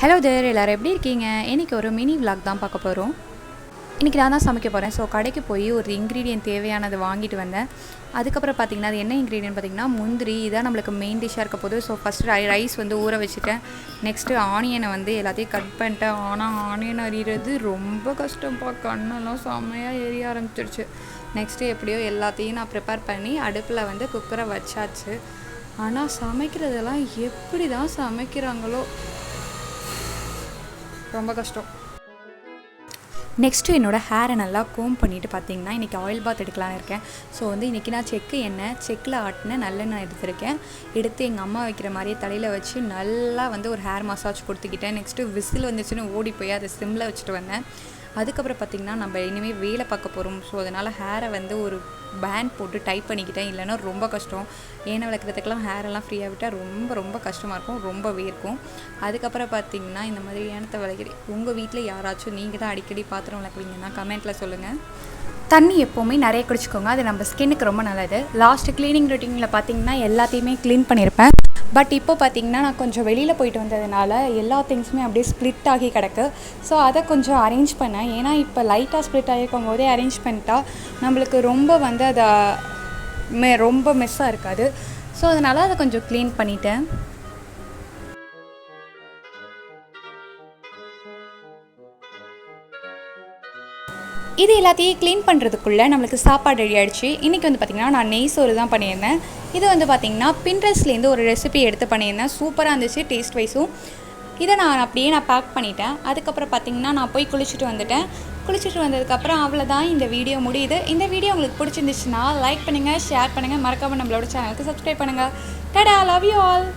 Hello தேர் எல்லோரும் எப்படி இருக்கீங்க? இன்றைக்கி ஒரு மினி விலாக் தான் பார்க்க போகிறோம். இன்றைக்கி நான் தான் சமைக்க போகிறேன். ஸோ கடைக்கு போய் ஒரு இன்க்ரீடியன்ட் தேவையானது வாங்கிட்டு வந்தேன். அதுக்கப்புறம் பார்த்திங்கன்னா அது என்ன இன்க்ரீடியன்ட் பார்த்திங்கன்னா முந்திரி. இதான் நம்மளுக்கு மெயின் டிஷ்ஷாக இருக்க போது. ஸோ ஃபஸ்ட்டு ரைஸ் வந்து ஊற வச்சுட்டேன். நெக்ஸ்ட்டு ஆனியனை வந்து எல்லாத்தையும் கட் பண்ணிட்டேன். ஆனால் ஆனியன் அறிகிறது ரொம்ப கஷ்டம்ப்பா. கண்ணெல்லாம் செம்மையாக எரிய ஆரம்பிச்சிருச்சு. நெக்ஸ்ட்டு எப்படியோ எல்லாத்தையும் நான் ப்ரிப்பேர் பண்ணி அடுப்பில் வந்து குக்கரை வச்சாச்சு. ஆனால் சமைக்கிறதெல்லாம் எப்படி தான் சமைக்கிறாங்களோ, ரொம்ப கஷ்டம். நெக்ஸ்ட்டு என்னோடய ஹேரை நல்லா கோம் பண்ணிவிட்டு பார்த்திங்கன்னா இன்றைக்கி ஆயில் பாத் எடுக்கலான்னு இருக்கேன். ஸோ வந்து இன்றைக்கி நான் செக்கில் ஆட்டின நல்லெண்ணெய் எடுத்துருக்கேன். எடுத்து எங்கள் அம்மா வைக்கிற மாதிரியே தலையில் வச்சு நல்லா வந்து ஒரு ஹேர் மசாஜ் கொடுத்துக்கிட்டேன். நெக்ஸ்ட்டு விசில் வந்துச்சுன்னு ஓடி போய் அதை சிம்மில் வச்சுட்டு வந்தேன். அதுக்கப்புறம் பார்த்திங்கன்னா நம்ம இனிமேல் வேலை பார்க்க போகிறோம். ஸோ அதனால் ஹேரை வந்து ஒரு பேண்ட் போட்டு டைப் பண்ணிக்கிட்டேன். இல்லைன்னா ரொம்ப கஷ்டம். ஏன்னா விளக்குறதுக்கெல்லாம் ஹேரெல்லாம் ஃப்ரீயாக விட்டால் ரொம்ப கஷ்டமாக இருக்கும், ரொம்பவே இருக்கும். அதுக்கப்புறம் பார்த்திங்கன்னா இந்த மாதிரி ஏனத்தை விளக்கிறேன். உங்கள் வீட்டில் யாராச்சும் நீங்கள் தான் அடிக்கடி பாத்திரம் விளக்குவீங்கன்னா கமெண்ட்டில் சொல்லுங்கள். தண்ணி எப்போவுமே நிறைய குடிச்சிக்கோங்க. அது நம்ம ஸ்கின்னுக்கு ரொம்ப நல்லது. லாஸ்ட்டு க்ளீனிங் ரொட்டீனில் பார்த்திங்கன்னா எல்லாத்தையுமே க்ளீன் பண்ணியிருப்பேன். பட் இப்போ பார்த்திங்கன்னா நான் கொஞ்சம் வெளியில் போயிட்டு வந்ததுனால எல்லா திங்ஸுமே அப்படியே ஸ்ப்ளிட் ஆகி கிடக்கு. ஸோ அதை கொஞ்சம் அரேஞ்ச் பண்ணேன். ஏன்னா இப்போ லைட்டாக ஸ்ப்ளிட் ஆகிருக்கும் போதே அரேஞ்ச் பண்ணிட்டா நம்மளுக்கு ரொம்ப வந்து அதை ரொம்ப மெஸ்ஸாக இருக்காது. ஸோ அதனால் அதை கொஞ்சம் க்ளீன் பண்ணிட்டேன். இது எல்லாத்தையும் க்ளீன் பண்ணுறதுக்குள்ளே நம்மளுக்கு சாப்பாடு ரெடி ஆகிடுச்சு. இன்றைக்கி வந்து பார்த்திங்கன்னா நான் நெய் சோறு தான் பண்ணியிருந்தேன். இது வந்து பார்த்திங்கன்னா பின்ட்ரெஸ்ட்லேருந்து ஒரு ரெசிபி எடுத்து பண்ணியிருந்தேன். சூப்பராக இருந்துச்சு டேஸ்ட் வைஸும். இதை நான் பேக் பண்ணிட்டேன். அதுக்கப்புறம் பார்த்திங்கன்னா நான் போய் குளிச்சுட்டு வந்துட்டேன். குளிச்சுட்டு வந்ததுக்கப்புறம் அவ்வளோதான் இந்த வீடியோ முடியுது. இந்த வீடியோ உங்களுக்கு பிடிச்சிருந்துச்சுன்னா லைக் பண்ணுங்கள், ஷேர் பண்ணுங்கள், மறக்காமல் நம்மளோட சேனலுக்கு சப்ஸ்கிரைப் பண்ணுங்கள். டடா, லவ் யூ ஆல்.